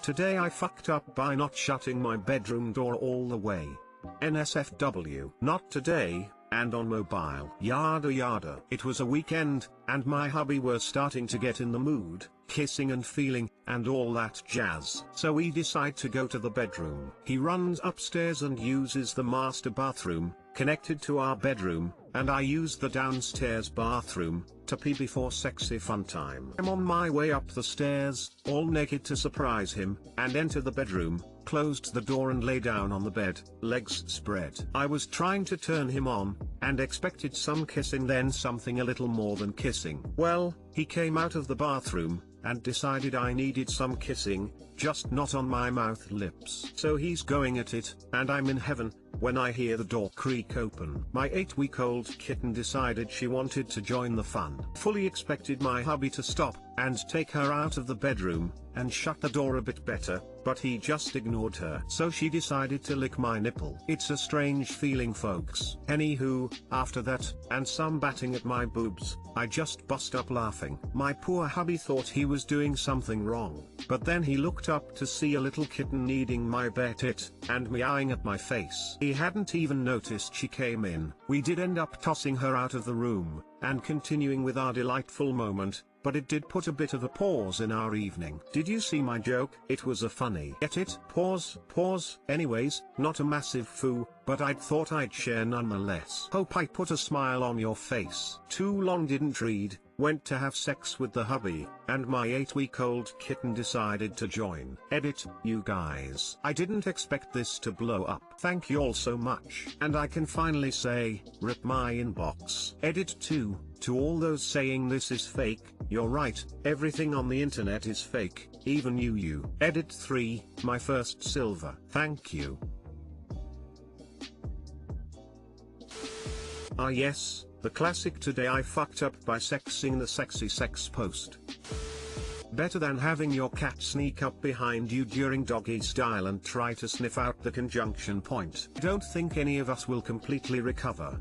Today I fucked up by not shutting my bedroom door all the way. NSFW. Not today, and on mobile. Yada yada. It was a weekend, and my hubby were starting to get in the mood, kissing and feeling, and all that jazz. So we decide to go to the bedroom. He runs upstairs and uses the master bathroom, connected to our bedroom, and I use the downstairs bathroom, to pee before sexy fun time. I'm on my way up the stairs, all naked to surprise him, and enter the bedroom, closed the door and lay down on the bed, legs spread. I was trying to turn him on, and expected some kissing, then something a little more than kissing. Well, he came out of the bathroom, and decided I needed some kissing, just not on my mouth lips. So he's going at it, and I'm in heaven, when I hear the door creak open. My 8-week-old kitten decided she wanted to join the fun. Fully expected my hubby to stop, and take her out of the bedroom, and shut the door a bit better, but he just ignored her. So she decided to lick my nipple. It's a strange feeling, folks. Anywho, after that, and some batting at my boobs, I just bust up laughing. My poor hubby thought he was doing something wrong, but then he looked up to see a little kitten needing my bare tit, and meowing at my face. He hadn't even noticed she came in. We did end up tossing her out of the room, and continuing with our delightful moment, but it did put a bit of a pause in our evening. Did you see my joke? It was a funny. Get it? Pause. Anyways, not a massive foo, but I'd thought I'd share nonetheless. Hope I put a smile on your face. Too long didn't read, went to have sex with the hubby, and my 8-week-old kitten decided to join. Edit, you guys. I didn't expect this to blow up. Thank you all so much. And I can finally say, rip my inbox. Edit 2, to all those saying this is fake, you're right, everything on the internet is fake, even you. Edit 3, my first silver. Thank you. Ah yes, the classic today I fucked up by sexing the sexy sex post. Better than having your cat sneak up behind you during doggy style and try to sniff out the conjunction point. Don't think any of us will completely recover.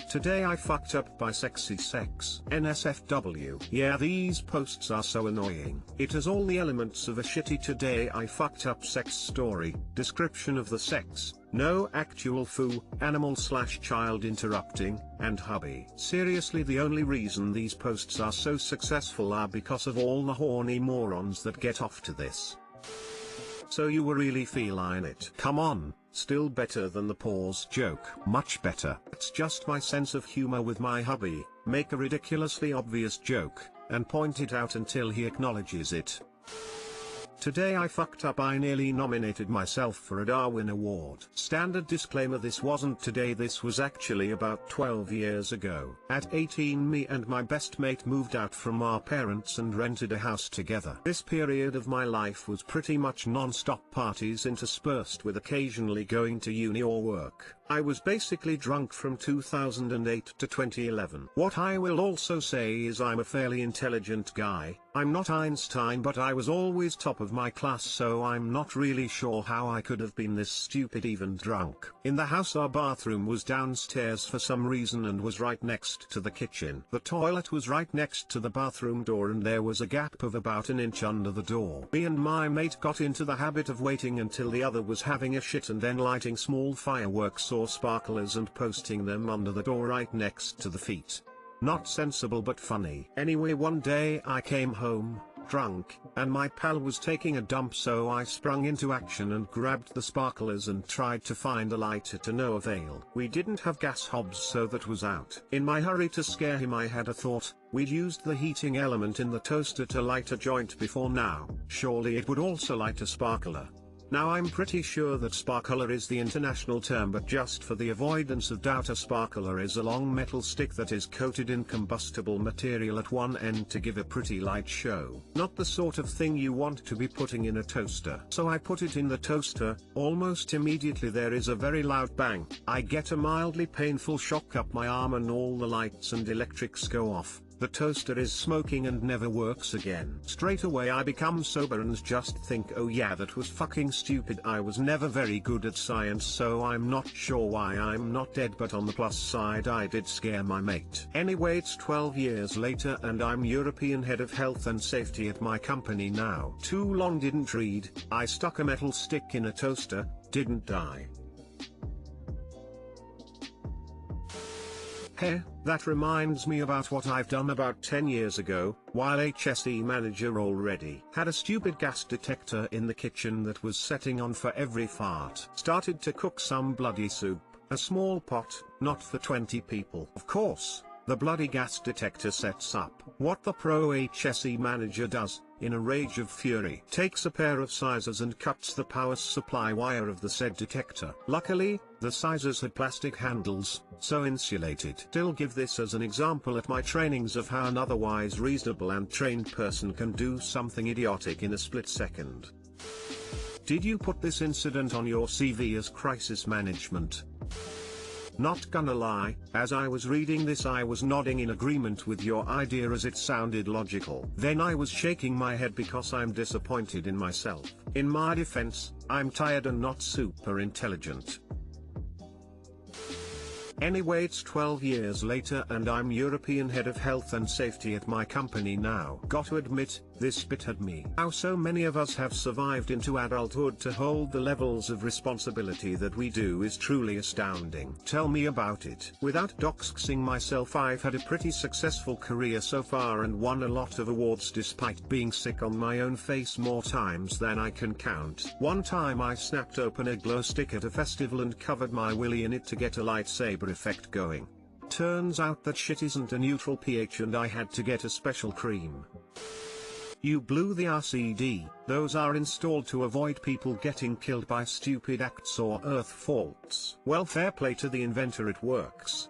Today I fucked up by sexy sex. NSFW. Yeah, these posts are so annoying. It has all the elements of a shitty today I fucked up sex story, description of the sex, no actual foo, animal/child interrupting, and hubby. Seriously, the only reason these posts are so successful are because of all the horny morons that get off to this. So you were really feline it. Come on, still better than the pause joke. Much better. It's just my sense of humor with my hubby, make a ridiculously obvious joke, and point it out until he acknowledges it. Today I fucked up. I nearly nominated myself for a Darwin Award. Standard disclaimer, this wasn't today, this was actually about 12 years ago. At 18 me and my best mate moved out from our parents and rented a house together. This period of my life was pretty much non-stop parties interspersed with occasionally going to uni or work. I was basically drunk from 2008 to 2011. What I will also say is I'm a fairly intelligent guy. I'm not Einstein, but I was always top of my class, so I'm not really sure how I could have been this stupid even drunk. In the house, our bathroom was downstairs for some reason and was right next to the kitchen. The toilet was right next to the bathroom door and there was a gap of about an inch under the door. Me and my mate got into the habit of waiting until the other was having a shit and then lighting small fireworks or sparklers and posting them under the door right next to the feet. Not sensible but funny. Anyway, one day I came home, drunk, and my pal was taking a dump, so I sprung into action and grabbed the sparklers and tried to find a lighter, to no avail. We didn't have gas hobs, so that was out. In my hurry to scare him, I had a thought. We'd used the heating element in the toaster to light a joint before now. Surely it would also light a sparkler. Now I'm pretty sure that sparkler is the international term, but just for the avoidance of doubt, a sparkler is a long metal stick that is coated in combustible material at one end to give a pretty light show. Not the sort of thing you want to be putting in a toaster. So I put it in the toaster. Almost immediately there is a very loud bang. I get a mildly painful shock up my arm and all the lights and electrics go off. The toaster is smoking and never works again. Straight away I become sober and just think, oh yeah, that was fucking stupid. I was never very good at science, so I'm not sure why I'm not dead, but on the plus side I did scare my mate. Anyway, it's 12 years later and I'm European head of health and safety at my company now. Too long didn't read, I stuck a metal stick in a toaster, didn't die. Hey, that reminds me about what I've done about 10 years ago, while HSE manager already. Had a stupid gas detector in the kitchen that was setting on for every fart. Started to cook some bloody soup, a small pot, not for 20 people. Of course, the bloody gas detector sets up. What the pro HSE manager does, in a rage of fury, takes a pair of scissors and cuts the power supply wire of the said detector. Luckily, the scissors had plastic handles, so insulated. Still give this as an example at my trainings of how an otherwise reasonable and trained person can do something idiotic in a split second. Did you put this incident on your CV as crisis management? Not gonna lie, as I was reading this I was nodding in agreement with your idea as it sounded logical. Then I was shaking my head because I'm disappointed in myself. In my defense, I'm tired and not super intelligent. Anyway, it's 12 years later and I'm European head of health and safety at my company now. Got to admit, this bit had me. How so many of us have survived into adulthood to hold the levels of responsibility that we do is truly astounding. Tell me about it. Without doxing myself, I've had a pretty successful career so far and won a lot of awards despite being sick on my own face more times than I can count. One time I snapped open a glow stick at a festival and covered my willy in it to get a lightsaber effect going. Turns out that shit isn't a neutral pH and I had to get a special cream. You blew the RCD, those are installed to avoid people getting killed by stupid acts or earth faults. Well, fair play to the inventor, it works.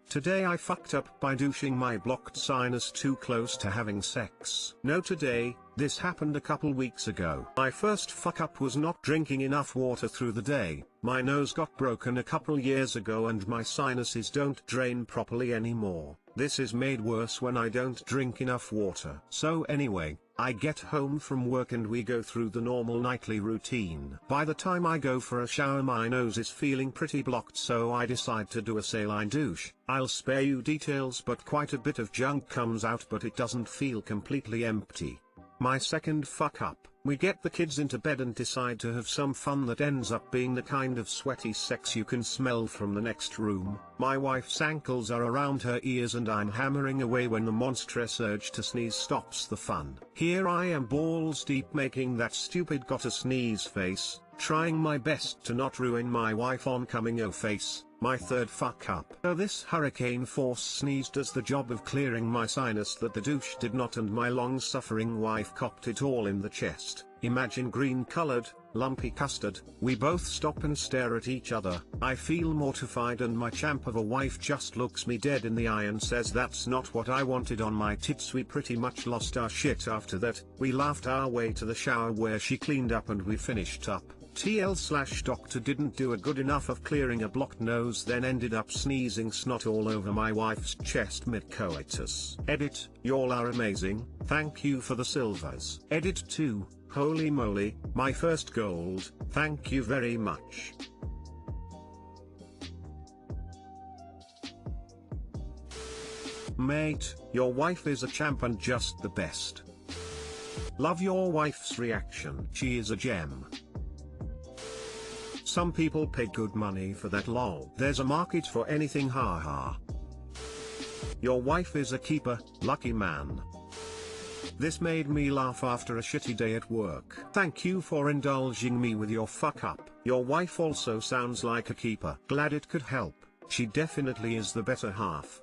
Today I fucked up by douching my blocked sinus too close to having sex. No, today, this happened a couple weeks ago. My first fuck up was not drinking enough water through the day. My nose got broken a couple years ago and my sinuses don't drain properly anymore. This is made worse when I don't drink enough water. So anyway, I get home from work and we go through the normal nightly routine. By the time I go for a shower my nose is feeling pretty blocked, so I decide to do a saline douche. I'll spare you details, but quite a bit of junk comes out, but it doesn't feel completely empty. My second fuck up. We get the kids into bed and decide to have some fun that ends up being the kind of sweaty sex you can smell from the next room. My wife's ankles are around her ears and I'm hammering away when the monstrous urge to sneeze stops the fun. Here I am balls deep making that stupid gotta sneeze face, trying my best to not ruin my wife oncoming face. My third fuck up. So this hurricane force sneeze does the job of clearing my sinus that the douche did not, and my long-suffering wife cocked it all in the chest. Imagine green-colored, lumpy custard. We both stop and stare at each other. I feel mortified and my champ of a wife just looks me dead in the eye and says that's not what I wanted on my tits. We pretty much lost our shit after that. We laughed our way to the shower where she cleaned up and we finished up. TL/doctor didn't do a good enough of clearing a blocked nose, then ended up sneezing snot all over my wife's chest mid-coitus. Edit, y'all are amazing, thank you for the silvers. Edit 2, holy moly, my first gold, thank you very much. Mate, your wife is a champ and just the best. Love your wife's reaction. She is a gem. Some people pay good money for that lol. There's a market for anything, haha. Your wife is a keeper, lucky man. This made me laugh after a shitty day at work. Thank you for indulging me with your fuck up. Your wife also sounds like a keeper. Glad it could help. She definitely is the better half.